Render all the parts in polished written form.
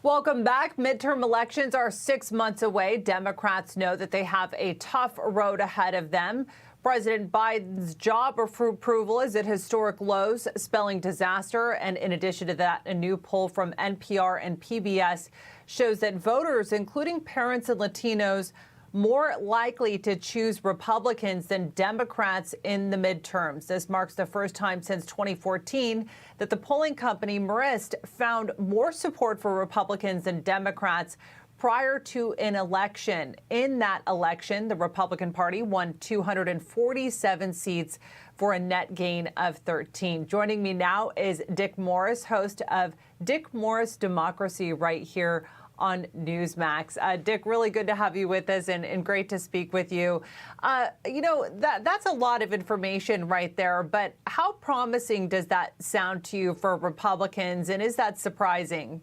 Welcome back. Midterm elections are 6 months away. Democrats know that they have a tough road ahead of them. President Biden's job approval is at historic lows, spelling disaster. And in addition to that, a new poll from NPR and PBS shows that voters, including parents and Latinos, more likely to choose Republicans than Democrats in the midterms. This marks the first time since 2014 that the polling company Marist found more support for Republicans than Democrats prior to an election. In that election, the Republican Party won 247 seats for a net gain of 13. Joining me now is Dick Morris, host of Dick Morris Democracy, right here on Newsmax. Dick, really good to have you with us and great to speak with you. That's a lot of information right there, but how promising does that sound to you for Republicans, and is that surprising?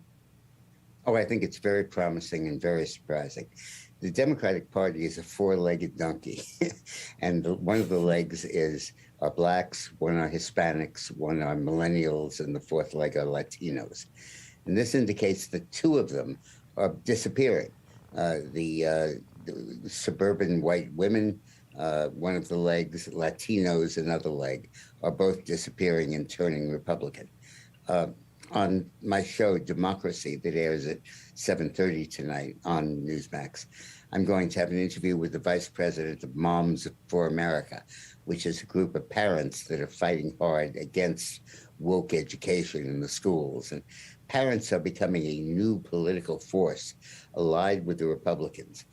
Oh, I think it's very promising and very surprising. The Democratic Party is a four-legged donkey, and one of the legs are blacks, one are Hispanics, one are millennials, and the fourth leg are Latinos. And this indicates that two of them are disappearing. The suburban white women, one of the legs, Latinos, another leg, are both disappearing and turning Republican. On my show, Democracy, that airs at 7:30 tonight on Newsmax, I'm going to have an interview with the vice president of Moms for America, which is a group of parents that are fighting hard against woke education in the schools. And parents are becoming a new political force allied with the Republicans.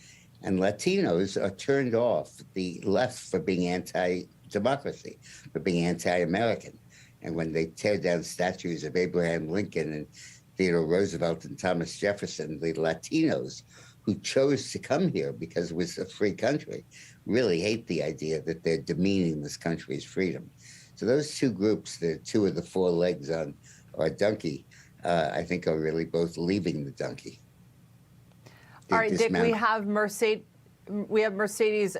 And Latinos are turned off the left for being anti-democracy, for being anti-American. And when they tear down statues of Abraham Lincoln and Theodore Roosevelt and Thomas Jefferson, the Latinos who chose to come here because it was a free country really hate the idea that they're demeaning this country's freedom. So those two groups, the two of the four legs on our donkey, I think are really both leaving the donkey. All right, Dick, we have Mercedes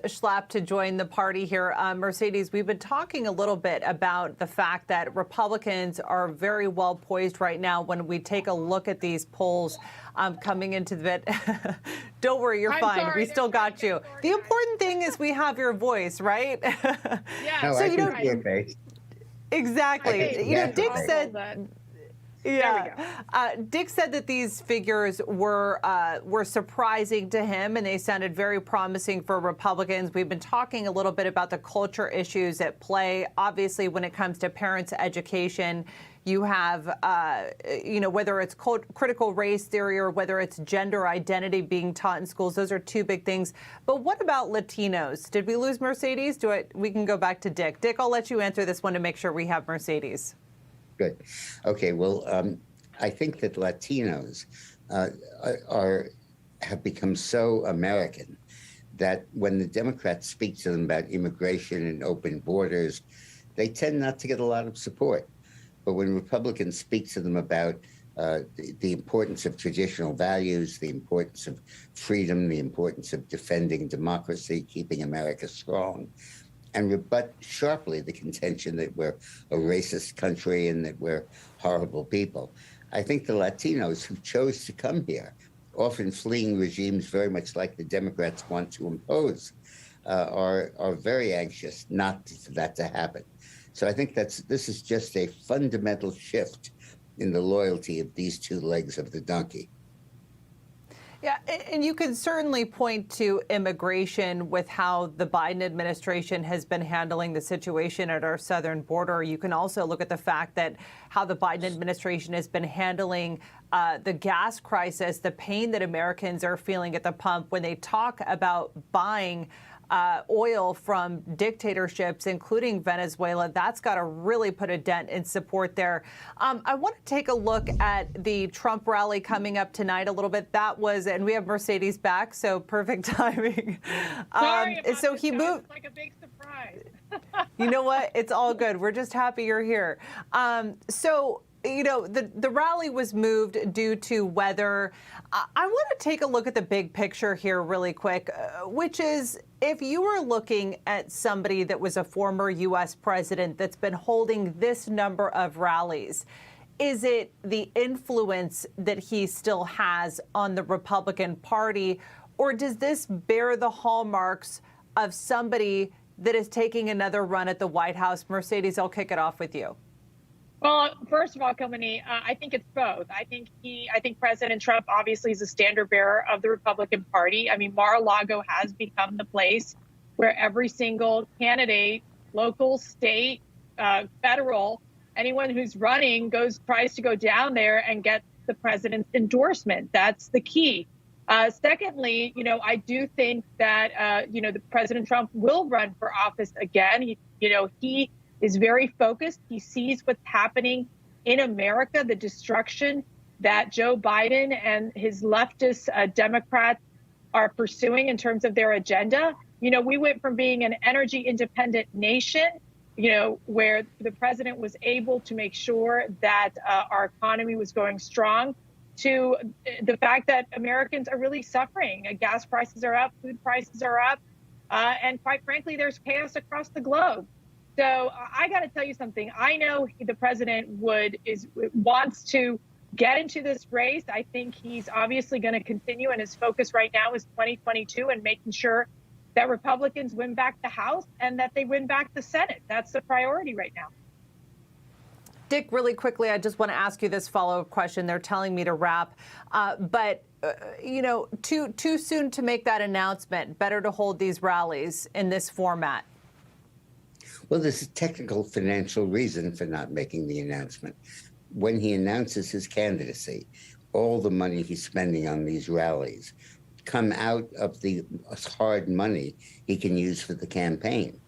Schlapp to join the party here. Mercedes, we've been talking a little bit about the fact that Republicans are very well poised right now when we take a look at these polls coming into the bit. Don't worry, you're fine. Sorry, we still got you. The important thing is we have your voice, right? Yeah. No, so I can see your face. Exactly. Okay, Dick said. Yeah, Dick said that these figures were surprising to him, and they sounded very promising for Republicans. We've been talking a little bit about the culture issues at play. Obviously, when it comes to parents' education, you have, whether it's critical race theory or whether it's gender identity being taught in schools. Those are two big things. But what about Latinos? Did we lose Mercedes? We can go back to Dick. Dick, I'll let you answer this one to make sure we have Mercedes. Good. Okay. Well, I think that Latinos have become so American that when the Democrats speak to them about immigration and open borders, they tend not to get a lot of support. But when Republicans speak to them about the importance of traditional values, the importance of freedom, the importance of defending democracy, keeping America strong, and rebut sharply the contention that we're a racist country and that we're horrible people, I think the Latinos who chose to come here, often fleeing regimes very much like the Democrats want to impose, are very anxious not for that to happen. So I think this is just a fundamental shift in the loyalty of these two legs of the donkey. Yeah, and you can certainly point to immigration with how the Biden administration has been handling the situation at our southern border. You can also look at the fact that how the Biden administration has been handling the gas crisis, the pain that Americans are feeling at the pump when they talk about buying oil from dictatorships, including Venezuela. That's got to really put a dent in support there. I want to take a look at the Trump rally coming up tonight a little bit. That was, and we have Mercedes back, so perfect timing. Sorry about so this, he guys. moved. It's like a big surprise. You know what? It's all good. We're just happy you're here. The rally was moved due to weather. I want to take a look at the big picture here really quick, which is if you were looking at somebody that was a former U.S. president that's been holding this number of rallies, Is it the influence that he still has on the Republican Party, or does this bear the hallmarks of somebody that is taking another run at the White House? Mercedes, I'll kick it off with you. Well, first of all, Kilmeny, I think it's both. I think President Trump obviously is a standard bearer of the Republican Party. I mean, Mar-a-Lago has become the place where every single candidate, local, state, federal, anyone who's running tries to go down there and get the president's endorsement. That's the key. Secondly, I do think that, the President Trump will run for office again. He is very focused. He sees what's happening in America, the destruction that Joe Biden and his leftist Democrats are pursuing in terms of their agenda. We went from being an energy independent nation, where the president was able to make sure that our economy was going strong, to the fact that Americans are really suffering. Gas prices are up, food prices are up, and quite frankly, there's chaos across the globe. So I got to tell you something. I know the president wants to get into this race. I think he's obviously going to continue, and his focus right now is 2022 and making sure that Republicans win back the House and that they win back the Senate. That's the priority right now. Dick, really quickly, I just want to ask you this follow-up question. They're telling me to wrap, but too soon to make that announcement. Better to hold these rallies in this format. Well, there's a technical financial reason for not making the announcement. When he announces his candidacy, all the money he's spending on these rallies come out of the hard money he can use for the campaign.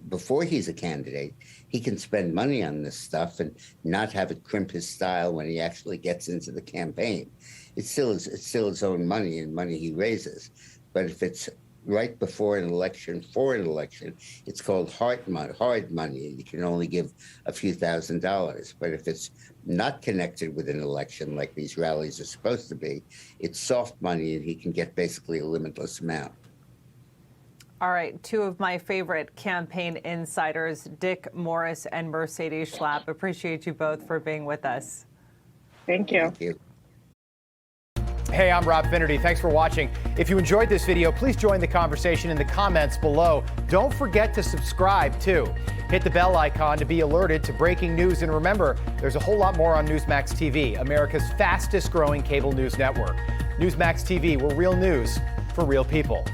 Before he's a candidate, he can spend money on this stuff and not have it crimp his style when he actually gets into the campaign. It's still his own money and money he raises. But if it's right before an election, for an election, it's called hard money. You can only give a few $1,000s. But if it's not connected with an election, like these rallies are supposed to be, it's soft money, and he can get basically a limitless amount. All right, two of my favorite campaign insiders, Dick Morris and Mercedes Schlapp. Appreciate you both for being with us. Thank you. Thank you. Hey, I'm Rob Finnerty. Thanks for watching. If you enjoyed this video, please join the conversation in the comments below. Don't forget to subscribe, too. Hit the bell icon to be alerted to breaking news. And remember, there's a whole lot more on Newsmax TV, America's fastest growing cable news network. Newsmax TV, we're real news for real people.